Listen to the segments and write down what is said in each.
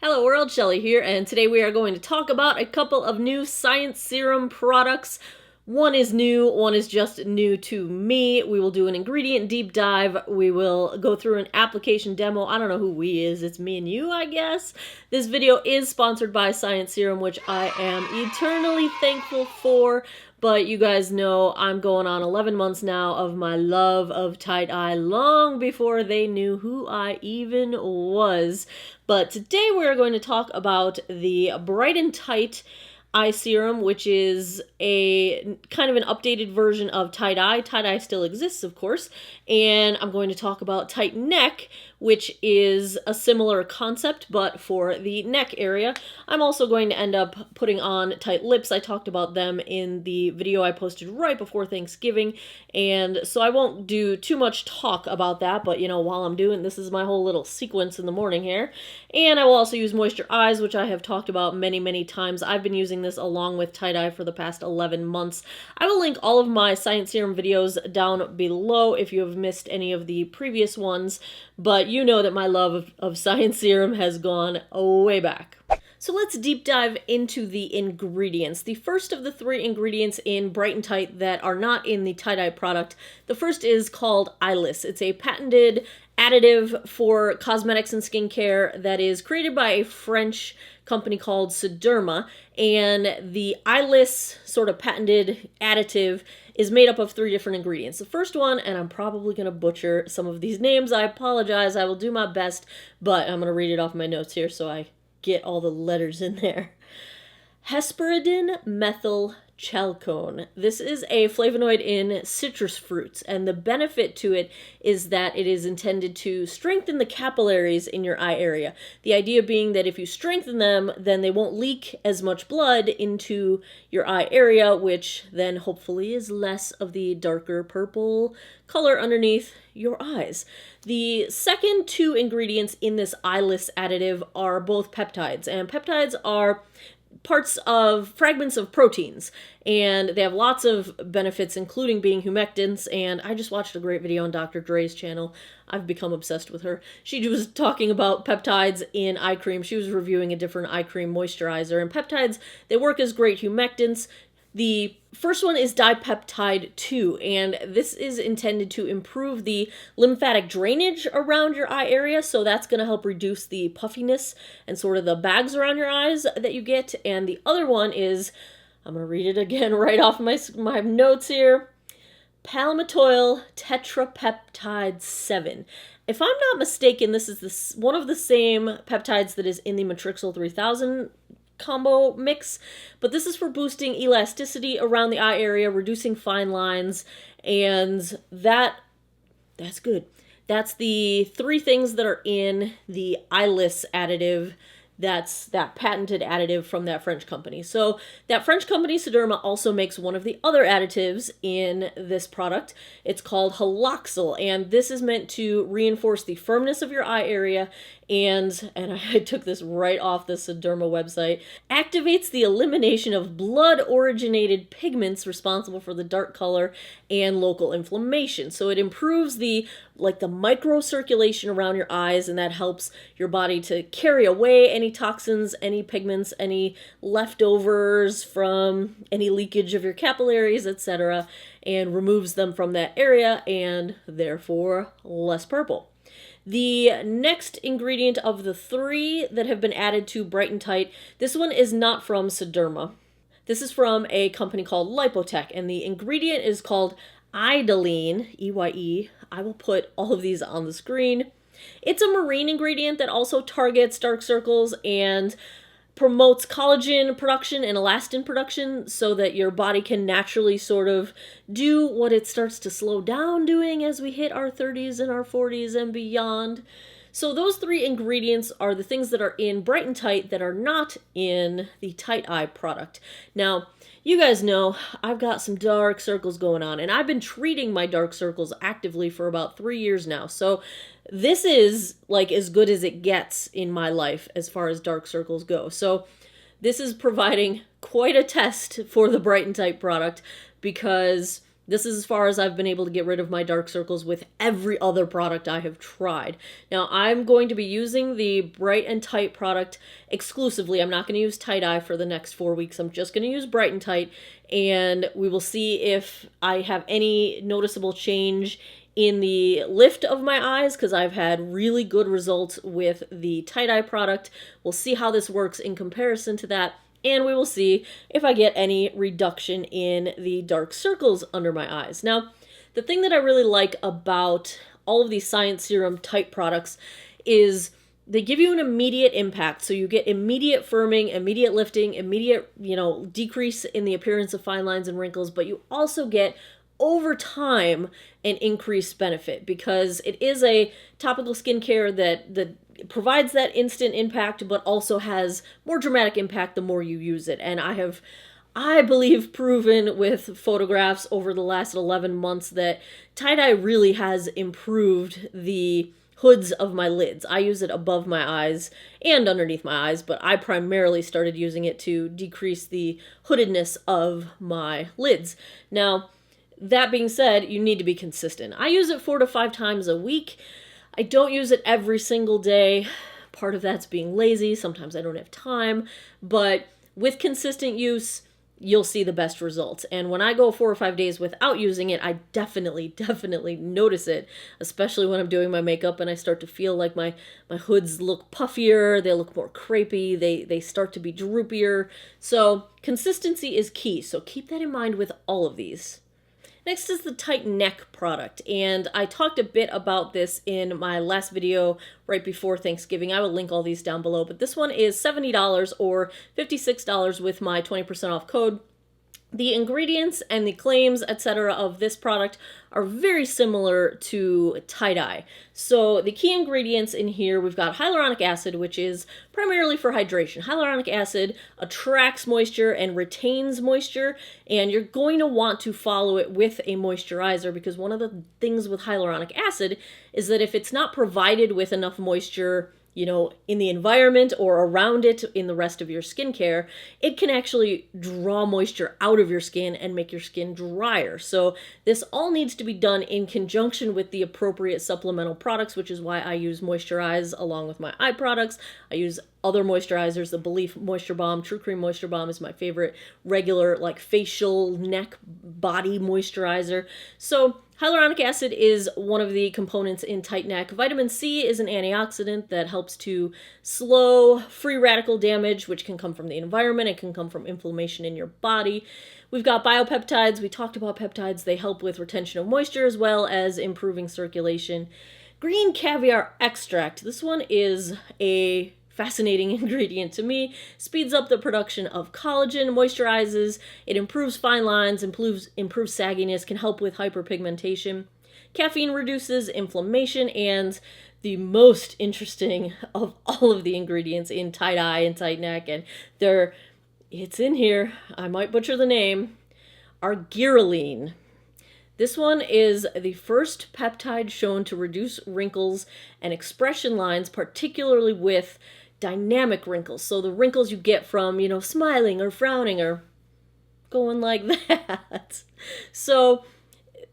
Hello world, Shelly here, and today we are going to talk about a couple of new Science Serum products. One is new, one is just new to me. We will do an ingredient deep dive. We will go through an application demo. I don't know who we is. It's me and you, I guess. This video is sponsored by Science Serum, which I am eternally thankful for. But you guys know I'm going on 11 months now of my love of tight eye, long before they knew who I even was. But today we're going to talk about the Bright and Tight eye serum, which is a kind of an updated version of tight eye. Tight eye still exists, of course. And I'm going to talk about tight neck, which is a similar concept, but for the neck area. I'm also going to end up putting on tight lips. I talked about them in the video I posted right before Thanksgiving, and so I won't do too much talk about that, but while I'm doing this is my whole little sequence in the morning here. And I will also use Moisture Eyes, which I have talked about many times. I've been using this along with tight eye for the past 11 months. I will link all of my Science Serum videos down below if you have missed any of the previous ones, but you know that my love of Science Serum has gone way back. So let's deep dive into the ingredients. The first of the three ingredients in Bright and Tight that are not in the Tight Eye product, the first is called eyeless. It's a patented additive for cosmetics and skincare that is created by a French company called Sederma, and the eyeless sort of patented additive is made up of three different ingredients. The first one, and I'm probably going to butcher some of these names, I apologize, I will do my best, but I'm going to read it off my notes here so I get all the letters in there. Hesperidin methyl chalcone. This is a flavonoid in citrus fruits, and the benefit to it is that it is intended to strengthen the capillaries in your eye area. The idea being that if you strengthen them, then they won't leak as much blood into your eye area, which then hopefully is less of the darker purple color underneath your eyes. The second two ingredients in this eyeless additive are both peptides, and peptides are fragments of proteins, and they have lots of benefits, including being humectants. And I just watched a great video on Dr. Dre's channel. I've become obsessed with her. She was talking about peptides in eye cream. She was reviewing a different eye cream moisturizer, and peptides, they work as great humectants. The first one is dipeptide 2, and this is intended to improve the lymphatic drainage around your eye area, so that's going to help reduce the puffiness and sort of the bags around your eyes that you get. And the other one is, I'm going to read it again right off my notes here, palmitoyl tetrapeptide 7. If I'm not mistaken, this is one of the same peptides that is in the Matrixyl 3000 combo mix, but this is for boosting elasticity around the eye area, reducing fine lines, and that's good. That's the three things that are in the eyeless additive. That's that patented additive from that French company. So that French company, Sederma, also makes one of the other additives in this product. It's called haloxyl, and this is meant to reinforce the firmness of your eye area, and I took this right off the Sederma website, activates the elimination of blood-originated pigments responsible for the dark color and local inflammation. So it improves the microcirculation around your eyes, and that helps your body to carry away any toxins, any pigments, any leftovers from any leakage of your capillaries, etc., and removes them from that area, and therefore less purple. The next ingredient of the three that have been added to Bright and Tight, this one is not from Sederma. This is from a company called Lipotech, and the ingredient is called Eyedelene, E-Y-E. I will put all of these on the screen. It's a marine ingredient that also targets dark circles and promotes collagen production and elastin production so that your body can naturally sort of do what it starts to slow down doing as we hit our 30s and our 40s and beyond. So those three ingredients are the things that are in Bright and Tight that are not in the Tight Eye product. Now, you guys know I've got some dark circles going on, and I've been treating my dark circles actively for about 3 years now. So this is like as good as it gets in my life as far as dark circles go. So this is providing quite a test for the Bright and Tight product, because This is as far as I've been able to get rid of my dark circles with every other product I have tried. Now, I'm going to be using the Bright and Tight product exclusively. I'm not going to use Tight Eye for the next 4 weeks. I'm just going to use Bright and Tight, and we will see if I have any noticeable change in the lift of my eyes, because I've had really good results with the Tight Eye product. We'll see how this works in comparison to that, and we will see if I get any reduction in the dark circles under my eyes. Now, the thing that I really like about all of these Science Serum type products is they give you an immediate impact. So you get immediate firming, immediate lifting, immediate, decrease in the appearance of fine lines and wrinkles, but you also get over time an increased benefit, because it is a topical skincare that provides that instant impact, but also has more dramatic impact the more you use it. And I believe, proven with photographs over the last 11 months that Tight Eye really has improved the hoods of my lids. I use it above my eyes and underneath my eyes, but I primarily started using it to decrease the hoodedness of my lids. Now, that being said, you need to be consistent. I use it 4 to 5 times a week. I don't use it every single day. Part of that's being lazy. Sometimes I don't have time. But with consistent use, you'll see the best results. And when I go 4 or 5 days without using it, I definitely notice it, especially when I'm doing my makeup and I start to feel like my hoods look puffier, they look more crepey, they start to be droopier. So consistency is key. So keep that in mind with all of these. Next is the Tight Neck product, and I talked a bit about this in my last video right before Thanksgiving. I will link all these down below, but this one is $70 or $56 with my 20% off code. The ingredients and the claims, etc. of this product are very similar to Tight Eye. So the key ingredients in here, we've got hyaluronic acid, which is primarily for hydration. Hyaluronic acid attracts moisture and retains moisture, and you're going to want to follow it with a moisturizer, because one of the things with hyaluronic acid is that if it's not provided with enough moisture in the environment or around it in the rest of your skincare, it can actually draw moisture out of your skin and make your skin drier. So this all needs to be done in conjunction with the appropriate supplemental products, which is why I use Moisturize along with my eye products. I use other moisturizers. The Belief Moisture Balm, True Cream Moisture Balm is my favorite regular facial neck body moisturizer. So hyaluronic acid is one of the components in Tight Neck. Vitamin C is an antioxidant that helps to slow free radical damage, which can come from the environment. It can come from inflammation in your body. We've got biopeptides. We talked about peptides. They help with retention of moisture as well as improving circulation. Green caviar extract. This one is a fascinating ingredient to me. Speeds up the production of collagen, moisturizes, it improves fine lines, improves sagginess, can help with hyperpigmentation. Caffeine reduces inflammation, and the most interesting of all of the ingredients in Tight Eye and Tight Neck, and it's in here, I might butcher the name, argireline. This one is the first peptide shown to reduce wrinkles and expression lines, particularly with dynamic wrinkles. So the wrinkles you get from, smiling or frowning or going like that. So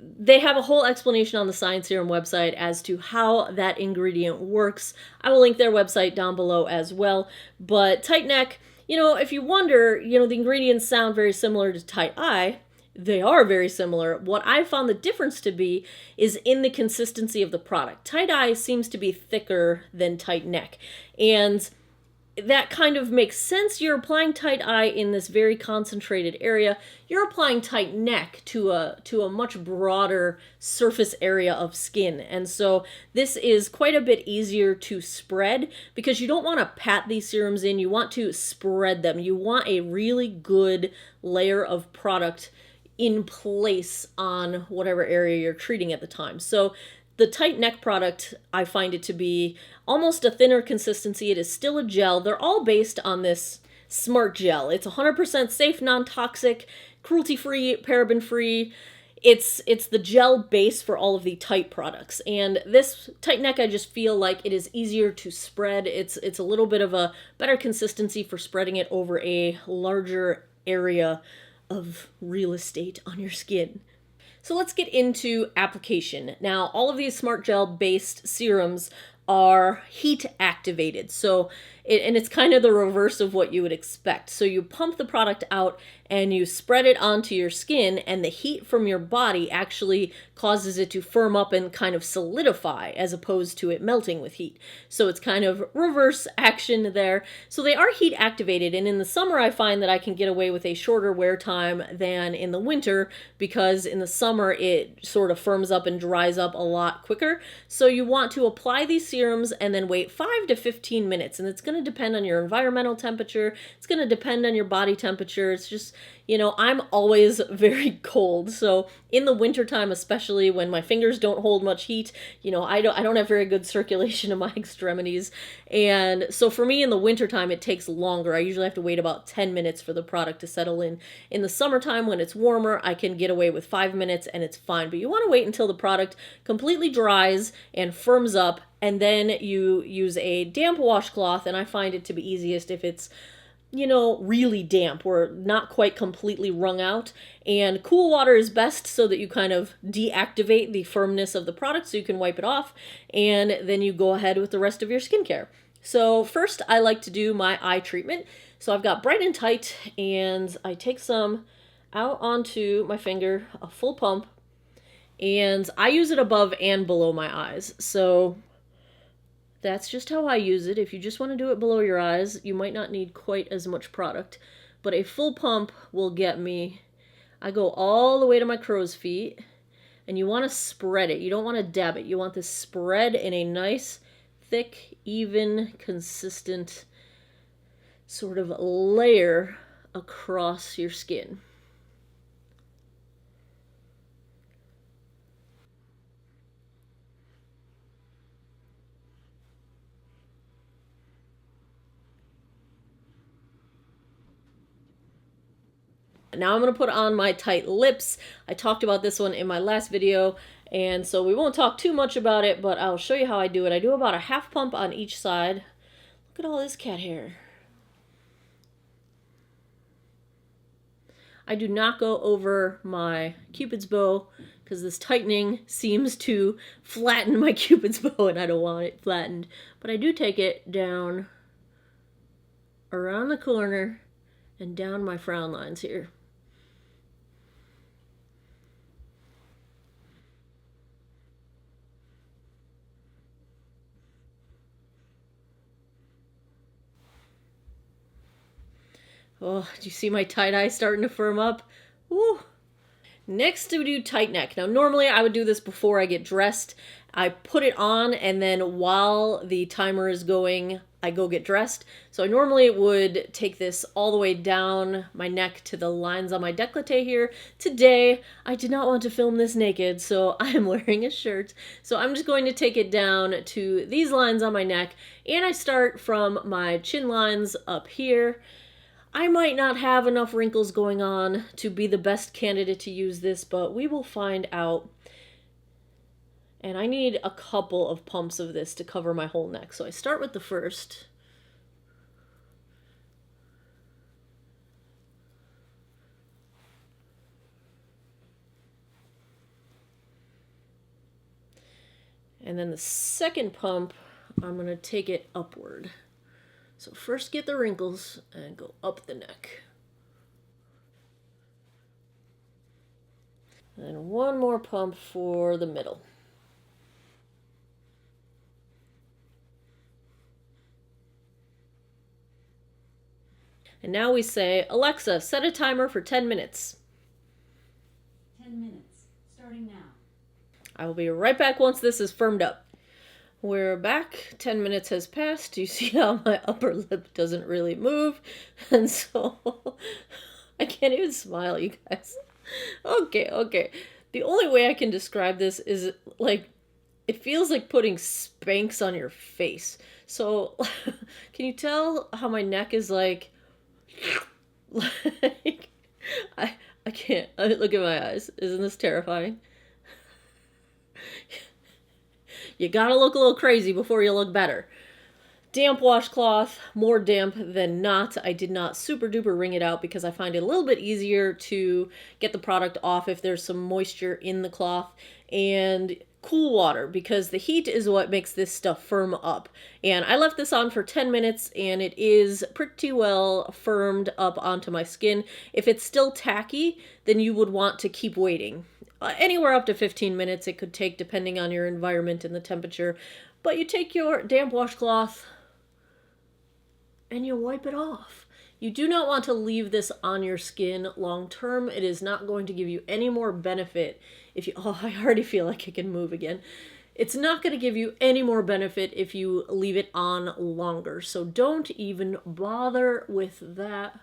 they have a whole explanation on the Science Serum website as to how that ingredient works. I will link their website down below as well. But Tight Neck, if you wonder, the ingredients sound very similar to Tight Eye. They are very similar. What I found the difference to be is in the consistency of the product. Tight Eye seems to be thicker than Tight Neck, and that kind of makes sense. You're applying Tight Eye in this very concentrated area. You're applying Tight Neck to a much broader surface area of skin. And so this is quite a bit easier to spread, because you don't want to pat these serums in. You want to spread them. You want a really good layer of product in place on whatever area you're treating at the time. So the Tight Neck product, I find it to be almost a thinner consistency. It is still a gel. They're all based on this Smart Gel. It's 100% safe, non-toxic, cruelty-free, paraben-free. It's the gel base for all of the Tight products. And this Tight Neck, I just feel like it is easier to spread. It's a little bit of a better consistency for spreading it over a larger area of real estate on your skin. So let's get into application. Now, all of these smart gel based serums are heat activated. And it's kind of the reverse of what you would expect. So you pump the product out and you spread it onto your skin, and the heat from your body actually causes it to firm up and kind of solidify as opposed to it melting with heat. So it's kind of reverse action there. So they are heat activated, and in the summer I find that I can get away with a shorter wear time than in the winter, because in the summer it sort of firms up and dries up a lot quicker. So you want to apply these serums and then wait 5 to 15 minutes, and it's going to depend on your environmental temperature. It's going to depend on your body temperature. It's just, I'm always very cold. So in the wintertime, especially when my fingers don't hold much heat, I don't have very good circulation in my extremities. And so for me in the wintertime, it takes longer. I usually have to wait about 10 minutes for the product to settle in. In the summertime, when it's warmer, I can get away with 5 minutes and it's fine. But you want to wait until the product completely dries and firms up, and then you use a damp washcloth, and I find it to be easiest if it's really damp, or not quite completely wrung out. And cool water is best, so that you kind of deactivate the firmness of the product so you can wipe it off, and then you go ahead with the rest of your skincare. So first, I like to do my eye treatment. So I've got Bright and Tight, and I take some out onto my finger, a full pump, and I use it above and below my eyes. So that's just how I use it. If you just want to do it below your eyes, you might not need quite as much product, but a full pump will get me, I go all the way to my crow's feet, and you want to spread it. You don't want to dab it. You want this spread in a nice, thick, even, consistent sort of layer across your skin. Now I'm going to put on my tight lips. I talked about this one in my last video, and so we won't talk too much about it, but I'll show you how I do it. I do about a half pump on each side. Look at all this cat hair. I do not go over my Cupid's bow, because this tightening seems to flatten my Cupid's bow, and I don't want it flattened. But I do take it down around the corner and down my frown lines here. Oh, do you see my tight eye starting to firm up? Woo! Next, we do tight neck. Now, normally I would do this before I get dressed. I put it on, and then while the timer is going, I go get dressed. So I normally would take this all the way down my neck to the lines on my décolleté here. Today, I did not want to film this naked, so I am wearing a shirt. So I'm just going to take it down to these lines on my neck, and I start from my chin lines up here. I might not have enough wrinkles going on to be the best candidate to use this, but we will find out. And I need a couple of pumps of this to cover my whole neck. So I start with the first. And then the second pump, I'm going to take it upward. So first get the wrinkles and go up the neck. And one more pump for the middle. And now we say, Alexa, set a timer for 10 minutes. 10 minutes, starting now. I will be right back once this is firmed up. We're back. 10 minutes has passed. You see how my upper lip doesn't really move? And so I can't even smile, you guys. Okay. The only way I can describe this is like, it feels like putting Spanx on your face. So can you tell how my neck is like I can't. Look at my eyes. Isn't this terrifying? You gotta look a little crazy before you look better. damp washcloth, more damp than not. I did not super duper wring it out because I find it a little bit easier to get the product off if there's some moisture in the cloth. And cool water, because the heat is what makes this stuff firm up. And I left this on for 10 minutes and it is pretty well firmed up onto my skin. If it's still tacky, then you would want to keep waiting. Anywhere up to 15 minutes it could take, depending on your environment and the temperature. But you take your damp washcloth and you wipe it off. You do not want to leave this on your skin long term. It is not going to give you any more benefit if you... Oh, I already feel like I can move again. It's not going to give you any more benefit if you leave it on longer. So don't even bother with that.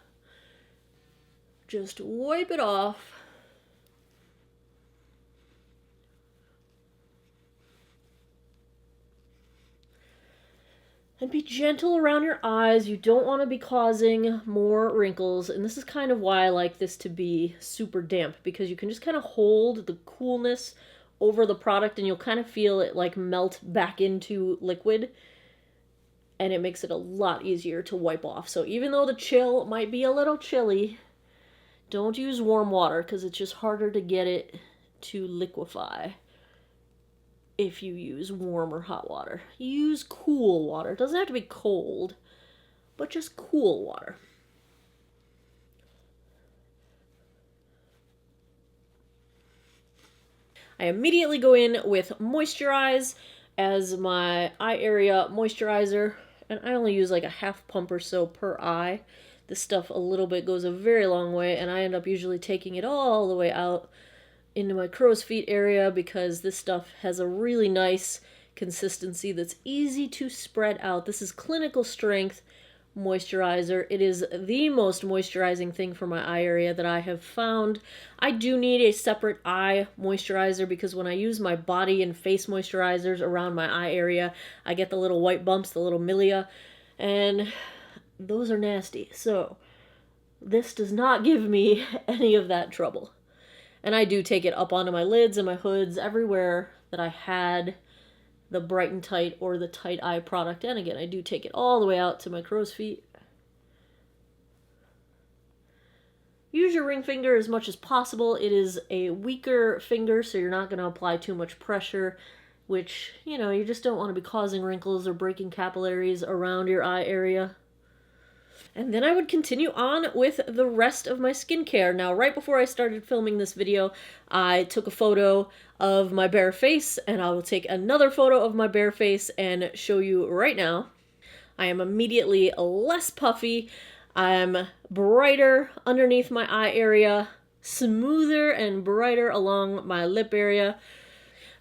Just wipe it off. And be gentle around your eyes. You don't want to be causing more wrinkles. And this is kind of why I like this to be super damp, because you can just kind of hold the coolness over the product and you'll kind of feel it like melt back into liquid. And it makes it a lot easier to wipe off. So even though the chill might be a little chilly, don't use warm water because it's just harder to get it to liquefy. If you use warm or hot water, use cool water. It doesn't have to be cold, but just cool water. I immediately go in with Moisturize as my eye area moisturizer, and I only use like a half pump or so per eye. This stuff a little bit goes a very long way, and I end up usually taking it all the way out into my crow's feet area because this stuff has a really nice consistency that's easy to spread out. This is clinical strength moisturizer. It is the most moisturizing thing for my eye area that I have found. I do need a separate eye moisturizer because when I use my body and face moisturizers around my eye area, I get the little white bumps, the little milia, and those are nasty. So this does not give me any of that trouble. And I do take it up onto my lids and my hoods, everywhere that I had the Bright and Tight or the Tight Eye product. And again, I do take it all the way out to my crow's feet. Use your ring finger as much as possible. It is a weaker finger, so you're not going to apply too much pressure, which, you know, you just don't want to be causing wrinkles or breaking capillaries around your eye area. And then I would continue on with the rest of my skincare. Now, right before I started filming this video, I took a photo of my bare face, and I will take another photo of my bare face and show you right now. I am immediately less puffy. I'm brighter underneath my eye area, smoother and brighter along my lip area.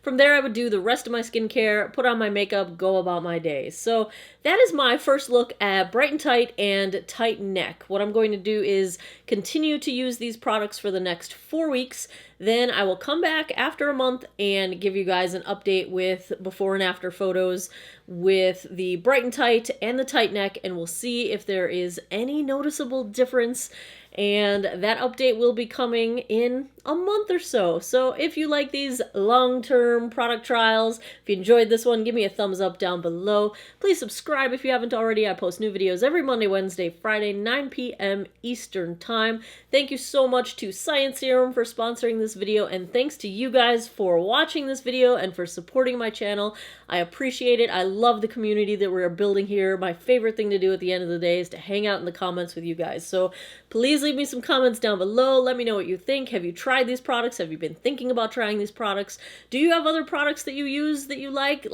From there, I would do the rest of my skincare, put on my makeup, go about my day. So that is my first look at Bright and Tight and Tight Neck. What I'm going to do is continue to use these products for the next 4 weeks. Then I will come back after a month and give you guys an update with before and after photos with the Bright and Tight and the Tight Neck, and we'll see if there is any noticeable difference. And that update will be coming in a month or so. So if you like these long-term product trials, if you enjoyed this one, give me a thumbs up down below. Please subscribe if you haven't already. I post new videos every Monday, Wednesday, Friday, 9 p.m. Eastern Time. Thank you so much to Science Serum for sponsoring this video, and thanks to you guys for watching this video and for supporting my channel. I appreciate it. I love the community that we're building here. My favorite thing to do at the end of the day is to hang out in the comments with you guys. So please leave me some comments down below. Let me know what you think. Have you tried these products? Have you been thinking about trying these products? Do you have other products that you use that you like?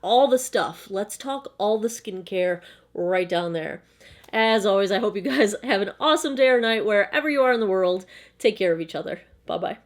All the stuff. Let's talk all the skincare right down there. As always, I hope you guys have an awesome day or night wherever you are in the world. Take care of each other. Bye-bye.